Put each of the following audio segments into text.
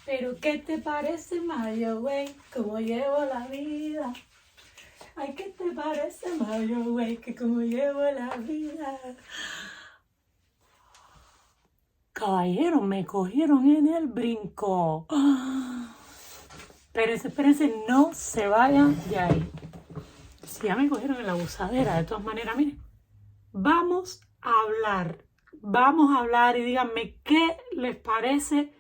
Pero ¿qué te parece, Mario Way? ¿Cómo llevo la vida? Ay, ¿qué te parece, Mario Way? Que cómo llevo la vida. Caballero, me cogieron en el brinco. Espérense, no se vayan de ahí. Si ya me cogieron en la abusadera, de todas maneras, miren. Vamos a hablar y díganme qué les parece,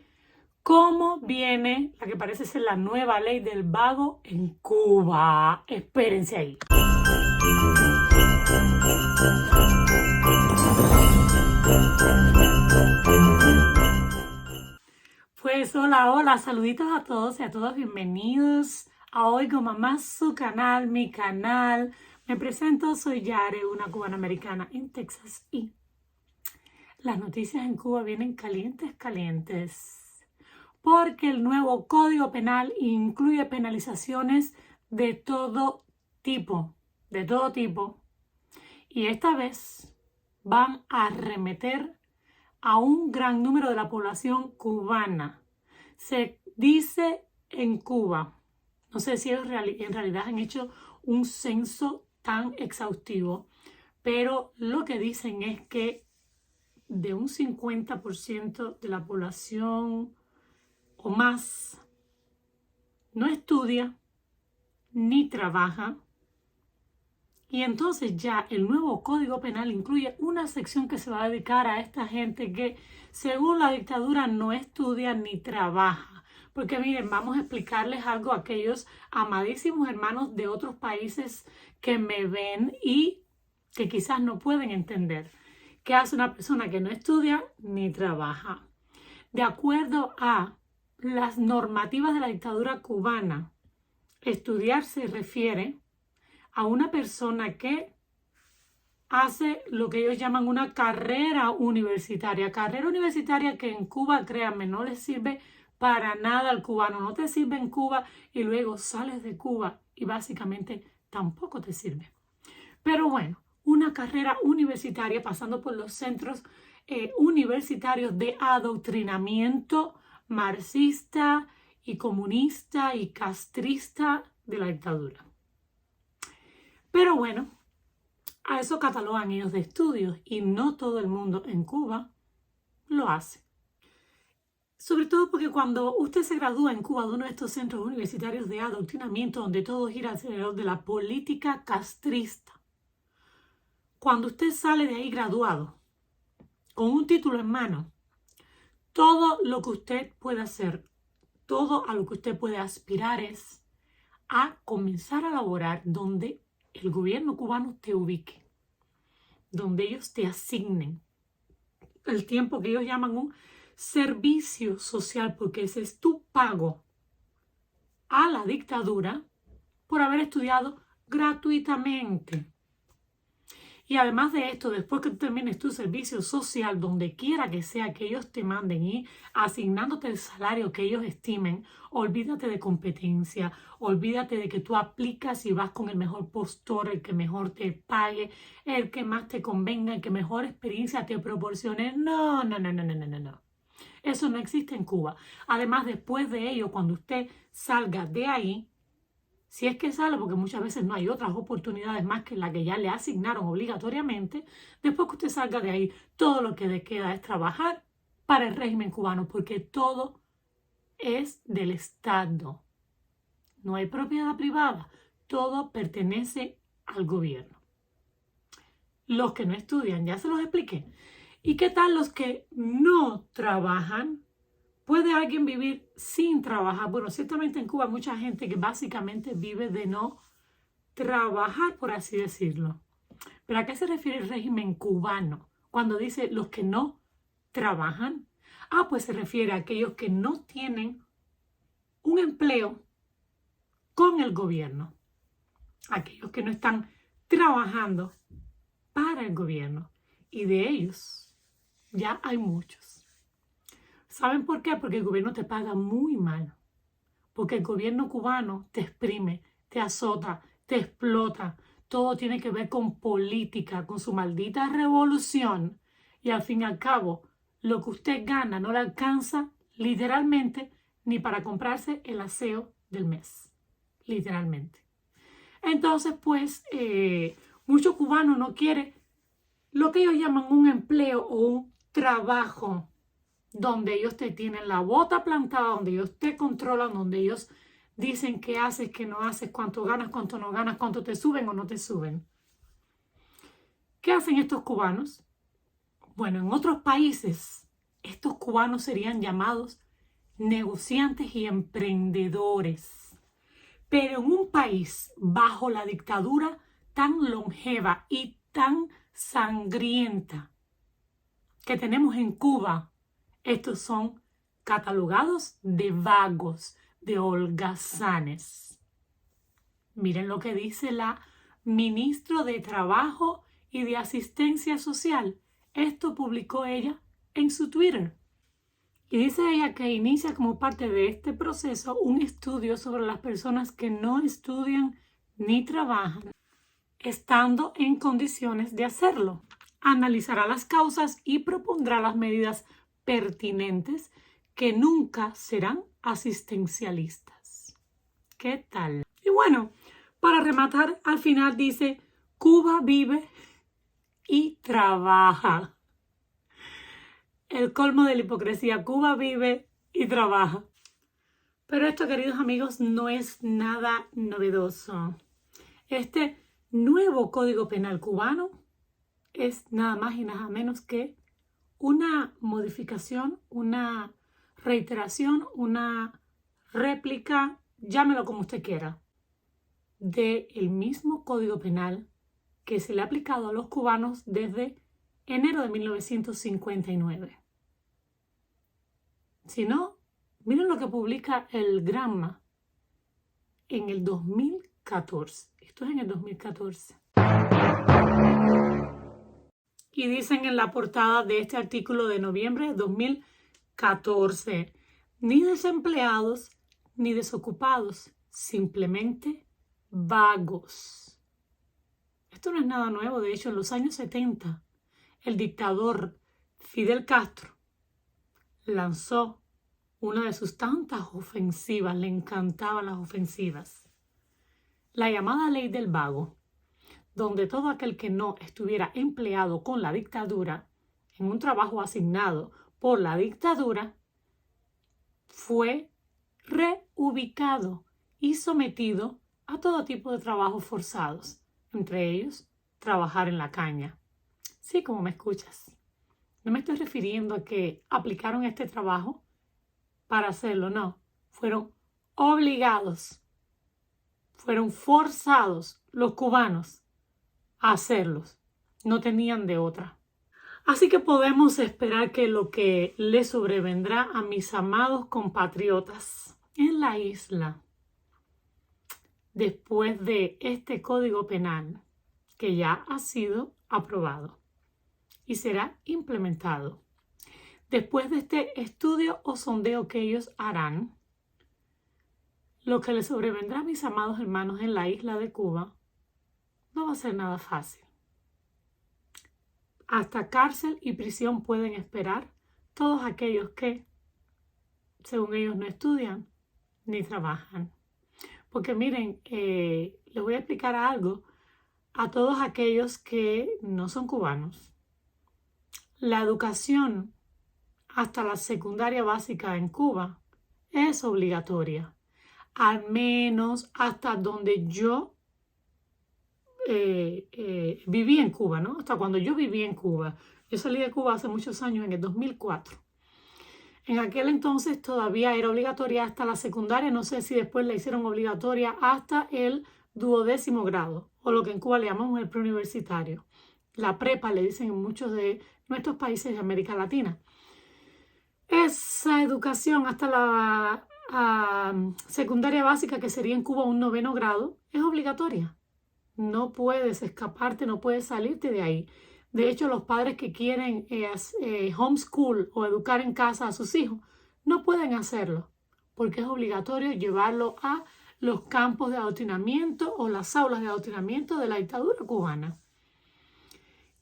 cómo viene la que parece ser la nueva ley del vago en Cuba. Espérense ahí. Pues hola, saluditos a todos y a todas, bienvenidos a Oigo Mamá, su canal, mi canal. Me presento, soy Yare, una cubana americana en Texas y las noticias en Cuba vienen calientes, porque el nuevo Código Penal incluye penalizaciones de todo tipo, y esta vez van a arremeter a un gran número de la población cubana. Se dice en Cuba, no sé si en realidad han hecho un censo tan exhaustivo, pero lo que dicen es que de un 50% de la población o más no estudia ni trabaja. Y entonces ya el nuevo Código Penal incluye una sección que se va a dedicar a esta gente que, según la dictadura, no estudia ni trabaja. Porque miren, vamos a explicarles algo a aquellos amadísimos hermanos de otros países que me ven y que quizás no pueden entender. ¿Qué hace una persona que no estudia ni trabaja? De acuerdo a las normativas de la dictadura cubana, estudiar se refiere a una persona que hace lo que ellos llaman una carrera universitaria. Carrera universitaria que en Cuba, créanme, no les sirve para nada al cubano. No te sirve en Cuba y luego sales de Cuba y básicamente tampoco te sirve. Pero bueno, una carrera universitaria pasando por los centros universitarios de adoctrinamiento marxista y comunista y castrista de la dictadura. Pero bueno, a eso catalogan ellos de estudios y no todo el mundo en Cuba lo hace. Sobre todo porque cuando usted se gradúa en Cuba de uno de estos centros universitarios de adoctrinamiento donde todo gira alrededor de la política castrista, cuando usted sale de ahí graduado, con un título en mano, todo lo que usted puede hacer, todo a lo que usted puede aspirar es a comenzar a laborar donde el gobierno cubano te ubique, donde ellos te asignen el tiempo que ellos llaman un servicio social, porque ese es tu pago a la dictadura por haber estudiado gratuitamente. Y además de esto, después que tú termines tu servicio social, donde quiera que sea que ellos te manden y asignándote el salario que ellos estimen, olvídate de competencia, olvídate de que tú aplicas y vas con el mejor postor, el que mejor te pague, el que más te convenga, el que mejor experiencia te proporcione. No. Eso no existe en Cuba. Además, después de ello, cuando usted salga de ahí, si es que sale, porque muchas veces no hay otras oportunidades más que la que ya le asignaron obligatoriamente, después que usted salga de ahí, todo lo que le queda es trabajar para el régimen cubano, porque todo es del Estado. No hay propiedad privada, todo pertenece al gobierno. Los que no estudian, ya se los expliqué. ¿Y qué tal los que no trabajan? ¿Puede alguien vivir sin trabajar? Bueno, ciertamente en Cuba hay mucha gente que básicamente vive de no trabajar, por así decirlo. ¿Pero a qué se refiere el régimen cubano cuando dice los que no trabajan? Pues se refiere a aquellos que no tienen un empleo con el gobierno. Aquellos que no están trabajando para el gobierno. Y de ellos ya hay muchos. ¿Saben por qué? Porque el gobierno te paga muy mal. Porque el gobierno cubano te exprime, te azota, te explota. Todo tiene que ver con política, con su maldita revolución. Y al fin y al cabo, lo que usted gana no le alcanza literalmente ni para comprarse el aseo del mes, literalmente. Entonces, pues, muchos cubanos no quieren lo que ellos llaman un empleo o un trabajo donde ellos te tienen la bota plantada, donde ellos te controlan, donde ellos dicen qué haces, qué no haces, cuánto ganas, cuánto no ganas, cuánto te suben o no te suben. ¿Qué hacen estos cubanos? Bueno, en otros países, estos cubanos serían llamados negociantes y emprendedores. Pero en un país bajo la dictadura tan longeva y tan sangrienta que tenemos en Cuba, estos son catalogados de vagos, de holgazanes. Miren lo que dice la ministra de Trabajo y de Asistencia Social. Esto publicó ella en su Twitter. Y dice ella que inicia como parte de este proceso un estudio sobre las personas que no estudian ni trabajan, estando en condiciones de hacerlo. Analizará las causas y propondrá las medidas pertinentes que nunca serán asistencialistas. ¿Qué tal? Y bueno, para rematar, al final dice, Cuba vive y trabaja. El colmo de la hipocresía, Cuba vive y trabaja. Pero esto, queridos amigos, no es nada novedoso. Este nuevo Código Penal cubano es nada más y nada menos que una modificación, una reiteración, una réplica, llámelo como usted quiera, del mismo Código Penal que se le ha aplicado a los cubanos desde enero de 1959. Si no, miren lo que publica el Granma en el 2014. Esto es en el 2014. Y dicen en la portada de este artículo de noviembre de 2014, ni desempleados ni desocupados, simplemente vagos. Esto no es nada nuevo. De hecho, en los años 70, el dictador Fidel Castro lanzó una de sus tantas ofensivas, le encantaban las ofensivas, la llamada ley del vago, donde todo aquel que no estuviera empleado con la dictadura, en un trabajo asignado por la dictadura, fue reubicado y sometido a todo tipo de trabajos forzados, entre ellos trabajar en la caña. Sí, como me escuchas. No me estoy refiriendo a que aplicaron este trabajo para hacerlo, no. Fueron obligados, fueron forzados los cubanos a hacerlos. No tenían de otra. Así que podemos esperar que lo que le sobrevendrá a mis amados compatriotas en la isla después de este Código Penal que ya ha sido aprobado y será implementado. Después de este estudio o sondeo que ellos harán, lo que les sobrevendrá a mis amados hermanos en la isla de Cuba no va a ser nada fácil. Hasta cárcel y prisión pueden esperar todos aquellos que, según ellos, no estudian ni trabajan. Porque miren, les voy a explicar algo a todos aquellos que no son cubanos. La educación hasta la secundaria básica en Cuba es obligatoria, al menos hasta donde yo viví en Cuba, ¿no? Hasta cuando yo viví en Cuba. Yo salí de Cuba hace muchos años, en el 2004. En aquel entonces todavía era obligatoria hasta la secundaria, no sé si después la hicieron obligatoria hasta el 12º grado, o lo que en Cuba le llamamos el preuniversitario. La prepa le dicen en muchos de nuestros países de América Latina. Esa educación hasta la secundaria básica, que sería en Cuba un 9º grado, es obligatoria. No puedes escaparte, no puedes salirte de ahí. De hecho, los padres que quieren homeschool o educar en casa a sus hijos no pueden hacerlo porque es obligatorio llevarlo a los campos de adoctrinamiento o las aulas de adoctrinamiento de la dictadura cubana.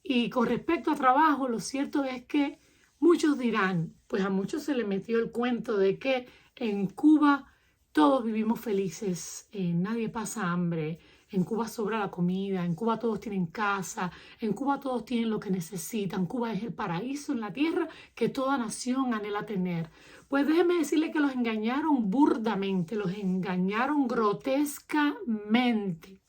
Y con respecto a trabajo, lo cierto es que muchos dirán, pues a muchos se le metió el cuento de que en Cuba todos vivimos felices, nadie pasa hambre, en Cuba sobra la comida, en Cuba todos tienen casa, en Cuba todos tienen lo que necesitan, Cuba es el paraíso en la tierra que toda nación anhela tener. Pues déjeme decirle que los engañaron burdamente, los engañaron grotescamente,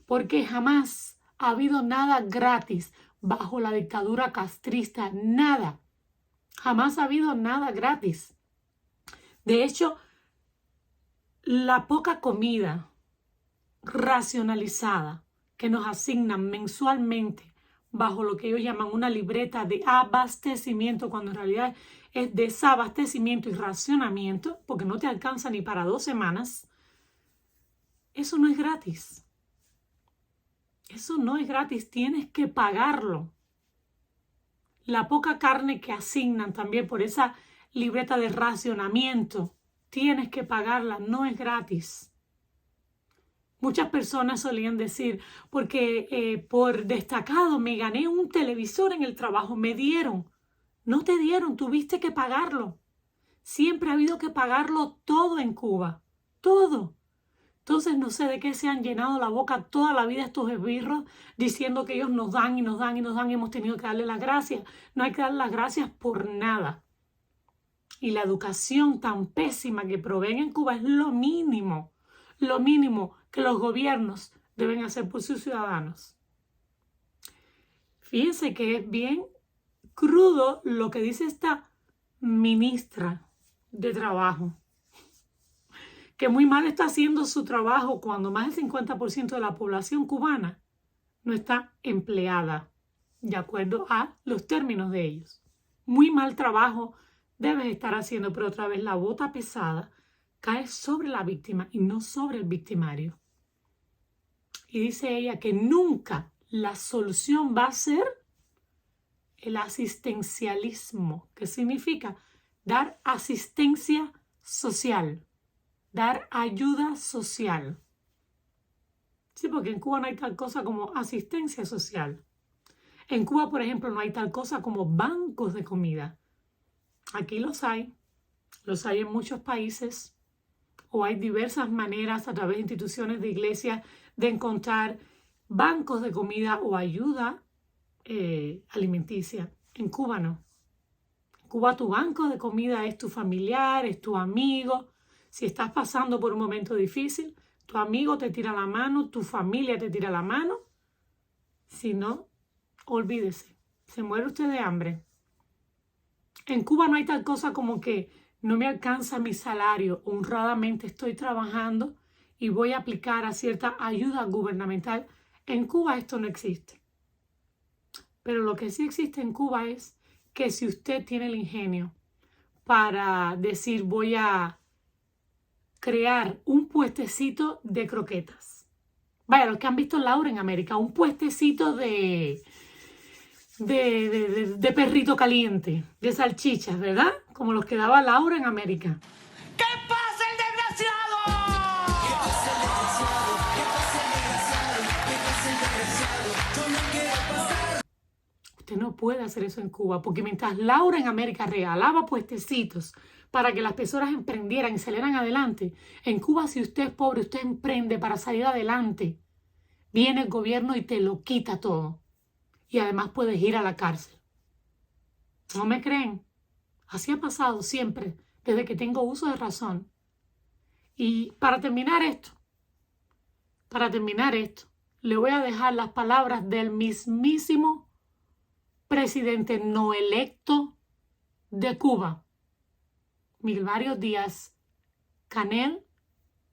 porque jamás ha habido nada gratis bajo la dictadura castrista, nada. Jamás ha habido nada gratis. De hecho, la poca comida racionalizada que nos asignan mensualmente bajo lo que ellos llaman una libreta de abastecimiento, cuando en realidad es desabastecimiento y racionamiento, porque no te alcanza ni para 2 semanas, eso no es gratis. Eso no es gratis, tienes que pagarlo. La poca carne que asignan también por esa libreta de racionamiento, tienes que pagarla, no es gratis. Muchas personas solían decir, porque por destacado me gané un televisor en el trabajo, me dieron. No te dieron, tuviste que pagarlo. Siempre ha habido que pagarlo todo en Cuba, todo. Entonces no sé de qué se han llenado la boca toda la vida estos esbirros diciendo que ellos nos dan y nos dan y nos dan y hemos tenido que darle las gracias. No hay que dar las gracias por nada. Y la educación tan pésima que proveen en Cuba es lo mínimo que los gobiernos deben hacer por sus ciudadanos. Fíjense que es bien crudo lo que dice esta ministra de Trabajo, que muy mal está haciendo su trabajo cuando más del 50% de la población cubana no está empleada, de acuerdo a los términos de ellos. Muy mal trabajo debes estar haciendo, pero otra vez la bota pesada cae sobre la víctima y no sobre el victimario. Y dice ella que nunca la solución va a ser el asistencialismo, que significa dar asistencia social, dar ayuda social. Sí, porque en Cuba no hay tal cosa como asistencia social. En Cuba, por ejemplo, no hay tal cosa como bancos de comida. Aquí los hay en muchos países, o hay diversas maneras a través de instituciones de iglesia de encontrar bancos de comida o ayuda alimenticia. En Cuba no. En Cuba tu banco de comida es tu familiar, es tu amigo. Si estás pasando por un momento difícil, tu amigo te tira la mano, tu familia te tira la mano. Si no, olvídese, se muere usted de hambre. En Cuba no hay tal cosa como que no me alcanza mi salario, honradamente estoy trabajando y voy a aplicar a cierta ayuda gubernamental. En Cuba esto no existe. Pero lo que sí existe en Cuba es que si usted tiene el ingenio para decir voy a crear un puestecito de croquetas. Vaya, los que han visto Laura en América, un puestecito de perrito caliente, de salchichas, ¿verdad? Como los que daba Laura en América. ¿Qué pasa, el desgraciado? ¿Qué pasa, el desgraciado? ¿Qué pasa, el desgraciado? ¿Qué pasa, el desgraciado? Yo no quiero pasar. Usted no puede hacer eso en Cuba, porque mientras Laura en América regalaba puestecitos para que las personas emprendieran y salieran adelante, en Cuba si usted es pobre, usted emprende para salir adelante, viene el gobierno y te lo quita todo. Y además puedes ir a la cárcel. ¿No me creen? Así ha pasado siempre, desde que tengo uso de razón. Y para terminar esto, le voy a dejar las palabras del mismísimo presidente no electo de Cuba, Milvario Díaz Canel,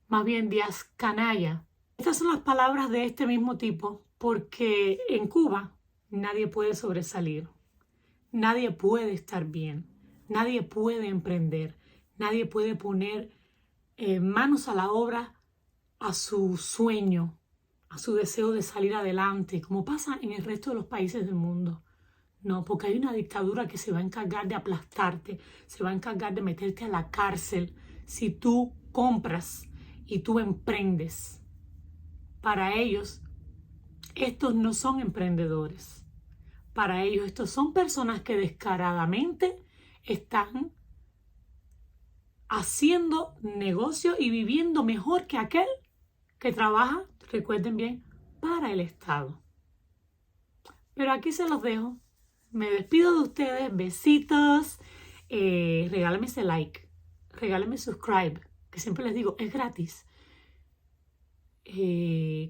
más bien Díaz Canalla. Estas son las palabras de este mismo tipo, porque en Cuba nadie puede sobresalir, nadie puede estar bien, nadie puede emprender, nadie puede poner manos a la obra a su sueño, a su deseo de salir adelante, como pasa en el resto de los países del mundo. No, porque hay una dictadura que se va a encargar de aplastarte, se va a encargar de meterte a la cárcel si tú compras y tú emprendes. Para ellos, estos no son emprendedores. Para ellos, estos son personas que descaradamente están haciendo negocio y viviendo mejor que aquel que trabaja, recuerden bien, para el Estado. Pero aquí se los dejo. Me despido de ustedes. Besitos. Regálenme ese like. Regálenme subscribe. Que siempre les digo, es gratis.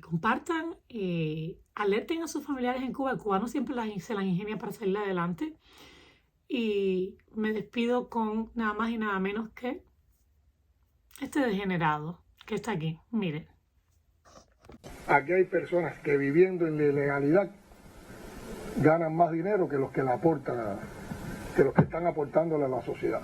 Compartan. Alerten a sus familiares en Cuba. El cubano siempre se las ingenia para salir adelante. Y me despido con nada más y nada menos que este degenerado que está aquí. Miren. Aquí hay personas que viviendo en la ilegalidad ganan más dinero que los que la aportan, que los que están aportándole a la sociedad.